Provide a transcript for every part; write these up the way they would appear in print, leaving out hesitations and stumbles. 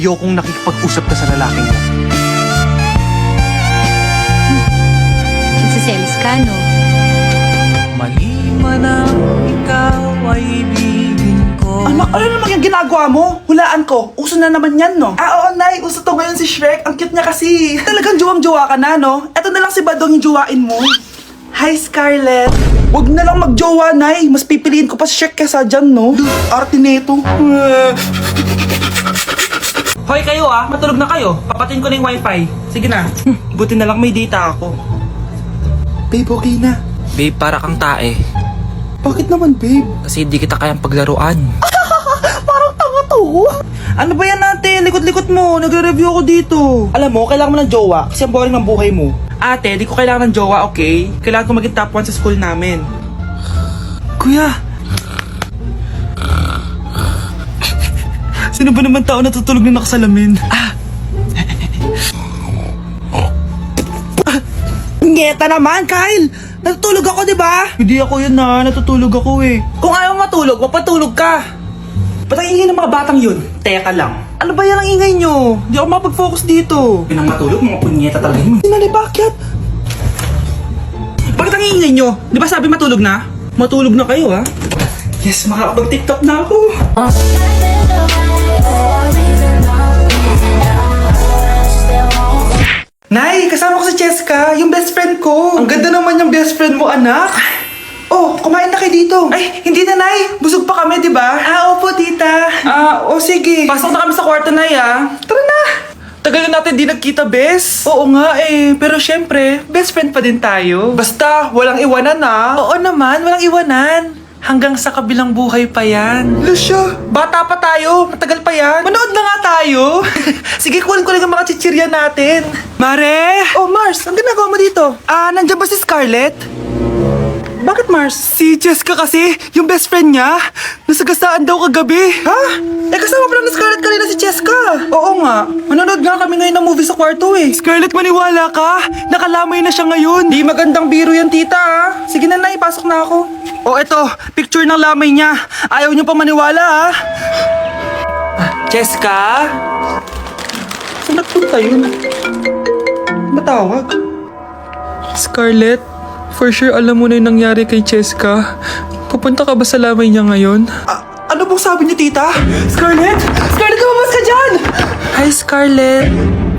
Ayokong nakikipag-usap ka sa lalaking mo. Nagsiselos ka, no? Mali man ang ikaw ay ibigin ko. Ano naman yung ginagawa mo? Hulaan ko. Uso na naman yan, no? Oo, Nay. Uso to ngayon si Shrek. Ang cute niya kasi. Talagang juwang-jowa ka na, no? Eto na lang si Badong yung jowain mo. Hi, Scarlett. Huwag na lang mag-jowa, Nay. Mas pipiliin ko pa si Shrek kesa dyan, no? Arte neto. Hoy kayo matulog na kayo. Papatin ko na yung wifi. Sige na. Buti na lang may data ako. Babe, okay na. Babe, para kang tae. Bakit naman, babe? Kasi hindi kita kayang paglaruan. Parang tanga to. Ano ba yan ate? Likot-likot mo. Nagre-review ako dito. Alam mo, kailangan mo ng jowa kasi ang boring ng buhay mo. Ate, di ko kailangan ng jowa, okay? Kailangan ko maging top 1 sa school namin. Kuya! Sino ba naman tao natutulog na nakasalamin? Ngeta naman, Kyle! Natutulog ako, di ba? Hindi ako yun natutulog ako eh. Kung ayaw matulog, mapatulog ka. Ba't ang ingay ng mga batang yun? Teka lang. Ano ba yan ang ingay nyo? Hindi ako mapag-focus dito. Yun ang matulog, mga punyeta talaga yun. Sinali, bakit? Bakit ang ingay nyo? Di ba sabi matulog na? Matulog na kayo Yes, makakapag-tiktok na ako. Nay, kasama ko si Cheska, yung best friend ko. Ang ganda naman yung best friend mo, anak. Oh, kumain na kayo dito. Ay, hindi na, Nay. Busog pa kami, di ba? Opo, tita. Sige. Pasok na kami sa kwarto na Tara na. Tagal na natin di nagkita, bes. Oo nga pero syempre, best friend pa din tayo. Basta, walang iwanan Oo naman, walang iwanan. Hanggang sa kabilang buhay pa yan. Lucia, bata pa tayo. Matagal pa yan. Manood na nga tayo. Sige, kunin ko lang ang mga chichirya natin. Mare! Oh, Mars, ang ginagawa mo dito? Nandiyan ba si Scarlett? Bakit, Mars? Si Jessica kasi, yung best friend niya, nasagasaan daw kagabi. Ha? Kasama pa lang ni Scarlett kanina si Cheska. Oo nga. Manonood nga kami ngayon ng movie sa kwarto Scarlett, maniwala ka. Nakalamay na siya ngayon. Di magandang biro yan, tita Sige na, Nay, pasok na ako. O eto, picture ng lamay niya. Ayaw niyo pa maniwala Jessica? Saan nagpunta yun? Matawag? Scarlett, for sure alam mo na yung nangyari kay Jessica. Pupunta ka ba sa lamay niya ngayon? Ano bang sabi niyo, tita? Scarlett! Scarlett, lumabas ka dyan! Hi Scarlett,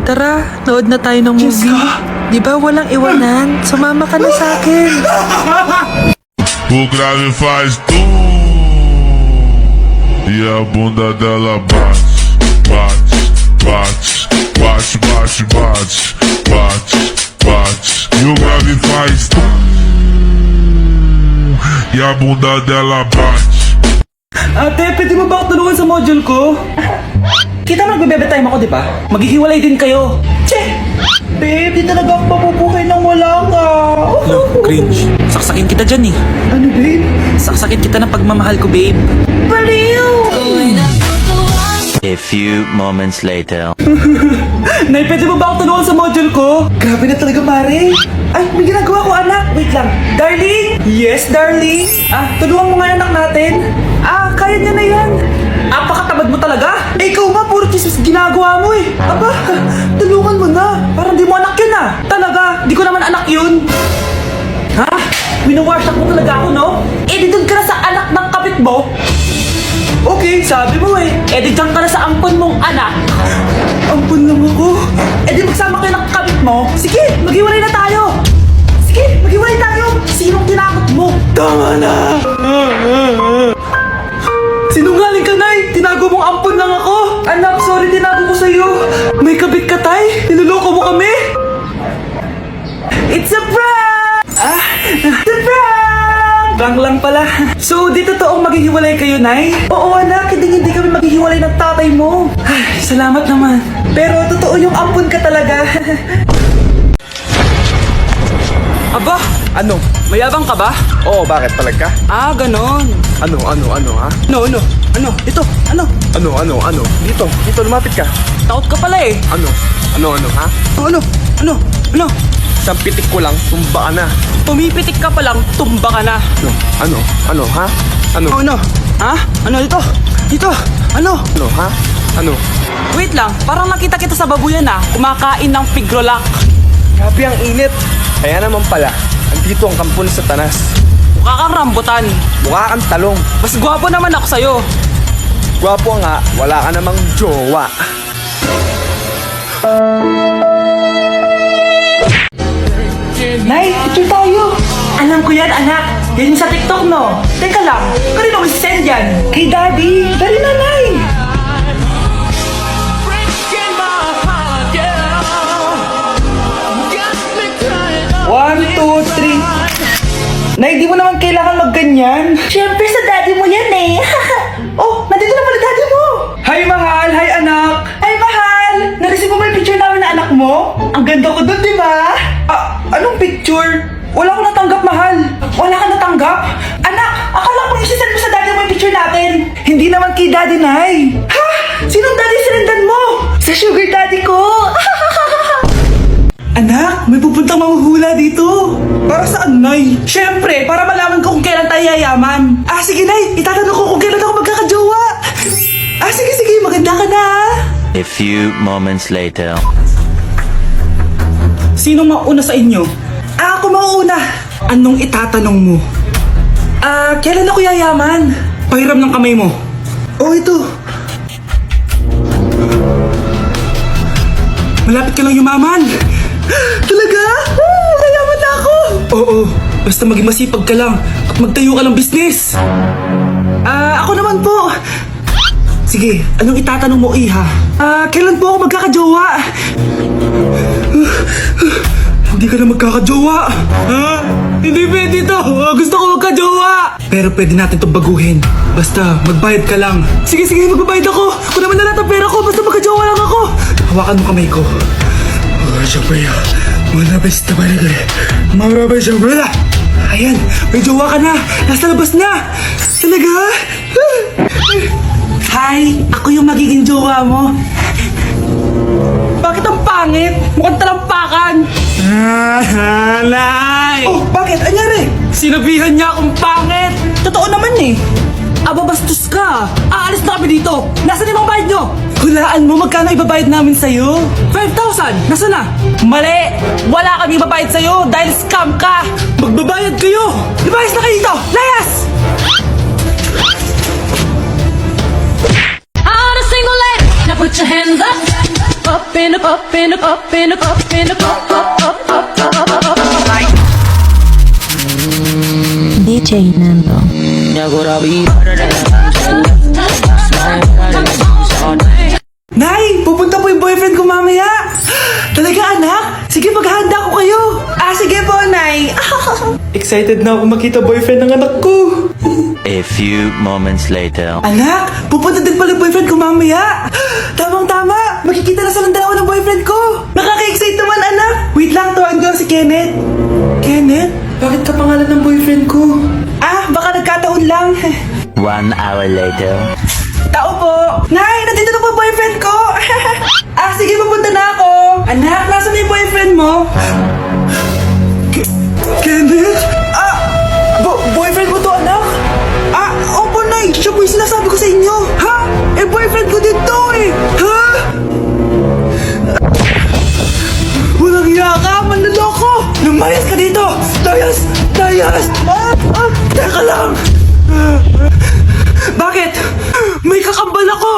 tara, nood na tayo ng movie. Jessica? Di ba walang iwanan? Sumama ka na sa akin. O grave faz tu e a bunda dela bate, bate, bate, bate, bate, bate, bate, bate. E o grave faz tu e a bunda dela bate. Ate, pwede mo ba ako tulungan sa module ko? Kita mo nagbebebe time ako, di ba? Maghihiwalay din kayo. Che! Babe, di talaga ako mabubuhay nang wala ka. Cringe. Saksakin kita dyan Ano, babe? Saksakin kita ng pagmamahal ko, babe. Baliw! A few moments later. Nay, pwede mo ba ako tulungan sa module ko? Grabe na talaga, Mare. Ay, may ginagawa ko, anak. Wait lang. Darling? Yes, darling. Tulungan mo nga yung anak natin. Kaya niya na yan. Apakatamad mo talaga. Ikaw nga, puro chismis ginagawa mo Aba, tulungan mo na. Parang di mo anak yun Talaga, di ko naman anak yun. Ha? Winawarsak mo talaga ako, no? Eh, di doon ka na sa anak ng kapit mo. Okay, sabi mo Eh, di dyan ka na sa ampon mong anak. Ampun lang ako. Eh, di magsama kayo ng kapit mo. Sige, maghiwalay na tayo. Sige, maghiwalay tayo. Sinong tinakot mo? Tama na. Sinungaling ka, Nay! Tinago mong ampon lang ako! Anak, sorry, tinago ko sa'yo! May kabit ka, Tay! Niloloko mo kami! It's a prank! It's a prank! Prank lang pala. So, di totoong maghihiwalay kayo, Nay? Oo, anak, hindi kami maghihiwalay ng tatay mo. Ay, salamat naman. Pero totoo yung ampon ka talaga. Aba, Ano? mayabang ka ba? Oo, bakit palag ka? Ganon. Ano ha? Ano? Ito, ano? Ano? Dito, lumapit ka. Takot ka pala eh. Ano ha? Ano? Isang pitik ko lang, tumba ka na. Pumipitik ka pa lang, tumba ka na. Ano ha? Ano? Ano? Ha? Ano? Dito? Ano? Ano ha? Ano? Wait lang, parang nakita kita sa babuyan kumakain ng pigrolak. Grabe ang init. Kaya naman pala, andito ang kampo ng Satanas. Mukha kang rambutan. Mukha kang talong. Mas gwapo naman ako sa'yo. Gwapo nga, wala ka namang jowa. Nay, picture tayo. Alam ko yan, anak. Yan yung sa TikTok, no? Teka lang, kanino mo send yan? Kay Daddy. Dali na, Nay. One, two, three. Nay, di mo naman kailangan magganyan. Siyempre, sa daddy mo yan eh. Oh, nandito na pala daddy mo. Hi, mahal. Hi, anak. Hi, mahal. Nareceive mo ba yung picture namin na anak mo? Ang ganda ko dun, di ba? Anong picture? Wala ko natanggap, mahal. Wala ka natanggap? Anak, akala ko isisend mo sa daddy mo yung picture natin. Hindi naman kay daddy, Nay. Ha? Sinong daddy sinendan mo? Sa sugar daddy ko. Anak, may pupuntang mahuhula dito. Para saan, Nay? Siyempre, para malaman ko kung kailan tayo yayaman. Sige, Nay. Itatanong ko kung kailan ako magkakajowa. Sige. Maganda ka na, A few moments later. Sino mauna sa inyo? Ako mauna. Anong itatanong mo? Kailan ako yayaman? Pahiram ng kamay mo. Oh, ito. Malapit ka lang yumaman. Talaga? Mayaman na ako. Oo, basta maging masipag ka lang at magtayo ka ng business. Ako naman po. Sige, anong itatanong mo, Iha? Kailan po ako magkakajowa? Hindi ka na magkakajowa. Hindi pwede to. Gusto ko magkajowa. Pero pwede natin itong baguhin. Basta, magbayad ka lang. Sige, magbabayad ako. Kung naman na lahat ang pera ko, basta magkajowa lang ako. Hawakan mo kamay ko. Siyempre, malabas na talaga. Malabas siyempre. Ayan, may jowa ka na. Nasa labas na. Talaga? Hi, ako yung magiging jowa mo. Bakit ang pangit? Mukhang talampakan. Nay! Oh, bakit? Anyari? Sinabihan niya akong pangit. Totoo naman eh. Bastos ka. Aalis na kami dito. Nasaan yung mga bayad nyo? Hulaan mo magkano ibabayad namin sa'yo? 5,000. Nasaan na? Mali. Wala kami ibabayad sa'yo dahil scam ka. Magbabayad kayo. Ibayas na kayo dito. Layas! On a single leg, now put your hands up, up and up, up and up, up and up, up and up, up. DJ Nando. Nay, pupunta po yung boyfriend ko mamaya. Talaga, anak? Sige, maghahanda ko kayo. Sige po, Nay. Excited na ako makita boyfriend ng anak ko. A few moments later. Anak, pupunta din pala yung boyfriend ko mamaya. Tamang-tama, makikita na sa dalawa ng boyfriend ko. Nakaka-excite naman, anak. Wait lang, tuwan ko si Kenneth. Kenneth? Bakit ka pangalan ng boyfriend ko? Baka nagkataon lang. 1 hour later. Tao po. Nay, nandito na po boyfriend ko. Sige, pupunta na ako. Anak, nasa na yung boyfriend mo? Kenneth? Boyfriend mo to, anak? Opo, Nay. Siya po yung sinasabi ko sa inyo. Ha? Boyfriend ko dito eh. Ha? Walang hiya ka, manloloko. Lumayas ka dito. Layas. Teka lang. Bakit? May kakambal ako.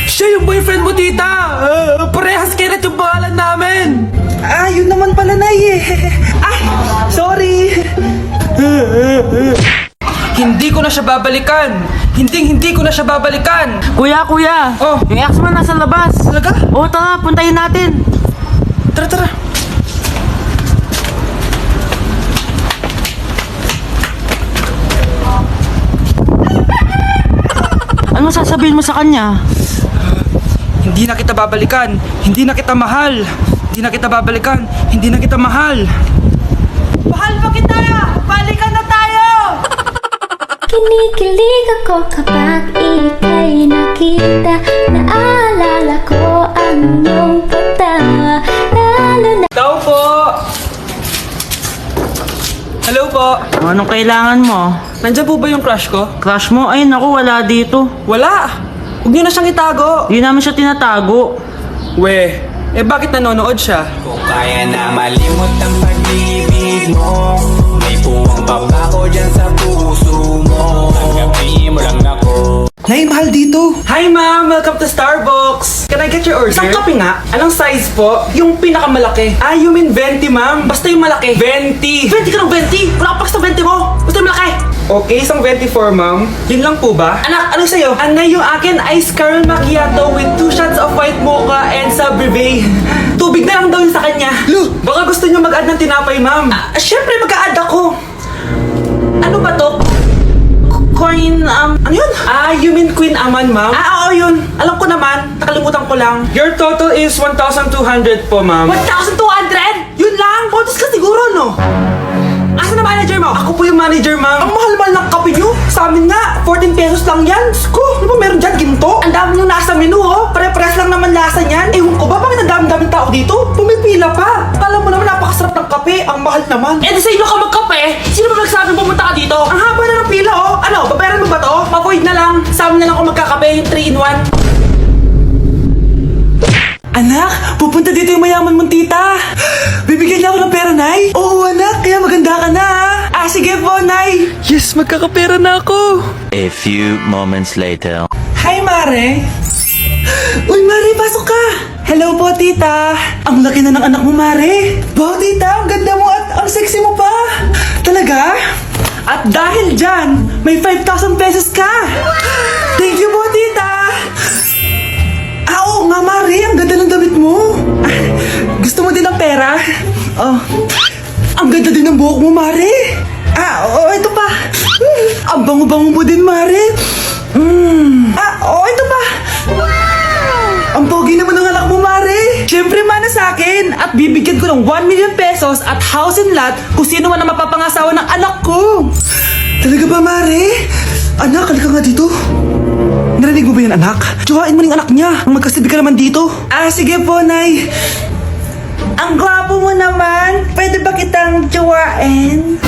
Siya yung boyfriend mo, tita. Parehas Kenneth yung pangalan namin. Yun naman pala, Nay eh. Sorry. Hindi ko na siya babalikan. Hindi ko na siya babalikan. Kuya! Oh. Yung ex mo nasa labas. Talaga? Oo, tara, puntayin natin. Tara. Ano sasabihin mo sa kanya? Hindi na kita babalikan. Hindi na kita mahal. Hindi na kita babalikan. Hindi na kita mahal. Mahal pa kita! Balikan na tayo! Kinikilig ako kapag ika'y nakita. Naalala ko ang iyong pagtawa. Lalo na Tao po! Hello po! Anong kailangan mo? Nandiyan po ba yung crush ko? Crush mo? Ay, naku, wala dito. Wala! Huwag niyo na siyang itago. Hindi namin siya tinatago. We, bakit nanonood siya? Kaya na malimot ang pag-ibig mo. May puwang babako dyan sa puso mo. Tanggapin mo lang ako. Nay, mahal dito. Hi ma'am, welcome to Starbucks. Can I get your order? Isang kape nga. Anong size po? Yung pinakamalaki. Ah, you mean 20 ma'am? Basta yung malaki. 20. 20 ka ng 20? Wala ka pa sa 20 mo. Basta yung malaki. Okay, isang 24 ma'am. Yun lang po ba? Anak, ano sa'yo? Anay, yung akin ice caramel macchiato with 2 shots of white mocha and Sabre. Tubig na lang daw yun sa kanya. Lu, baka gusto niyo mag-add ng tinapay ma'am. Syempre mag-a-add ako. Ano ba to? Queen, ano yun? Ah, you mean Queen Aman, ma'am? Ah, oo yun. Alam ko naman. Nakalimutan ko lang. Your total is 1,200 po, ma'am. 1,200? Yun lang? Bonus ka siguro, no? Asa na manager mo? Ako po yung manager, ma'am. Ang mahal-mahal ng kape nyo. Sa amin nga, 14 pesos lang yan. Sko, ano ba meron dyan? Ginto? Ang dami nyo nasa menu, oh. Pare-pares lang naman lasa niyan. Ewan ko ba, bakit ang dami-daming tao dito? Pumipila pa. Alam mo naman, napakasarap ng kape. Ang mahal naman. Eh, di sa inyo ka magkape? Sino ba nagsabing pumunta ka dito? Ang haba na ng pila, oh. Ano, babayaran mo ba to? Pa-void na lang. Sa amin na lang ako magkakape, yung 3-in-1. Anak, pupunta dito yung mayaman mong tita. Bibigyan niya ako ng pera, Nay. Oo, anak, kaya maganda ka na. Ah, sige po, Nay. Yes, magkakapera na ako. A few moments later. Hi, Mare. Uy, Mare, pasok ka. Hello po, tita. Ang laki na ng anak mo, Mare. Wow, tita, ang ganda mo at ang sexy mo pa. Talaga? At dahil dyan, may 5,000 pesos ka. Thank you po, tita. Ah, oo nga, Mare. Ang ganda ng damit mo. Ah, gusto mo din ng pera? Oh. Ang ganda din ng buhok mo, Mare. Ah, oo, ito pa. Ang bango-bango mo din, Mare. Ah, oo, ito pa. Ang pogi naman ng anak mo, Mare. Siyempre, mana sa akin. At bibigyan ko ng 1 million pesos at house and lot kung sino man ang mapapangasawa ng anak ko. Talaga ba, Mare? Anak, halika nga dito. Narinig mo ba yun, anak? Tsuhain mo ng anak niya. Ang magkasibig ka naman dito. Ah, sige po, Nay. Ang gwapo mo naman. Pwede ba kitang tsuhain?